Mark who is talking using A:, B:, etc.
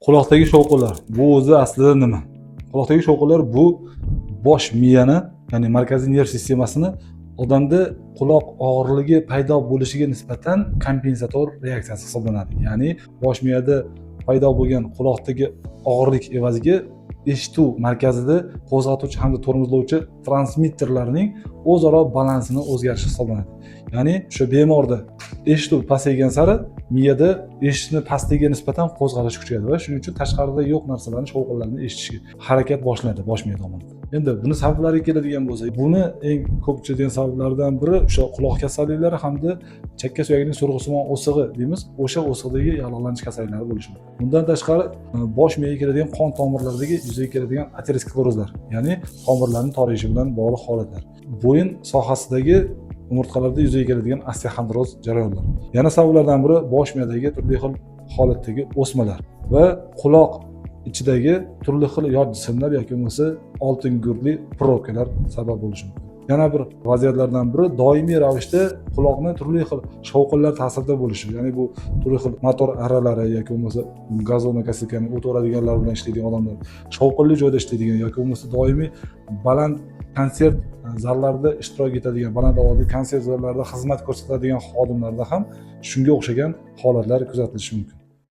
A: Quloqdagi shovqinlar bu o'zi aslida nima? Quloqdagi shovqinlar bu bosh miyani, ya'ni markaziy nerv sistemasini odamda quloq og'irligi paydo bo'lishiga nisbatan kompensator reaksiyasi hisoblanadi. Ya'ni bosh miyada paydo bo'lgan quloqdagi og'irlik evaziga eshituv markazida qo'zg'atuvchi hamda tormozlovchi transmitterlarning o'zaro balansini o'zgarishi hisoblanadi. Ya'ni o'sha bemorda eshituv pasaygan sari miyada eshitishni pastiga nisbatan qo'zg'alish kuchayadi va shuning uchun tashqarida yo'q narsalarni, shovqinlarni eshitishga harakat boshlanadi bosh miya tomonidan. Endi buni sabablariga keladigan bo'lsak, buni eng ko'p uchraydigan sabablardan biri o'sha quloq kasalliklari hamda chakka suyagining surg'isimon o'sig'i deymiz. O'sha o'sig'dagi yallig'lanish kasalliklari bo'lishi mumkin. Bundan tashqari bosh miyaga keladigan qon tomirlaridagi yuzaga keladigan aterosklerozlar, ya'ni tomirlarning toriyishi bilan bog'liq holatlar. Bo'yin sohasidagi umurtqalarda yuzaga keladigan osteoxondroz jarayonlar. Yana sabablardan biri bosh miyadagi turli xil holatdagi o'smalar va quloq ichidagi turli xil yot jismlar yoki bo'lmasa oltin gurli probkalar sabab bo'lishi mumkin. Yana bir vaziyatlardan biri doimiy ravishda quloqni turli xil shovqinlar ta'sirida bo'lishi. Ya'ni bu turli xil motor arralari yoki bo'lmasa gazonokosilkani o't o'radiganlar bilan ishlaydigan odamlar, shovqinli joyda ishlaydigan yoki bo'lmasa doimiy baland konsert zallarida ishtirok etadigan, baland ovozli konsert zallarida xizmat ko'rsatadigan xodimlarda ham shunga o'xshagan holatlar kuzatilishi mumkin.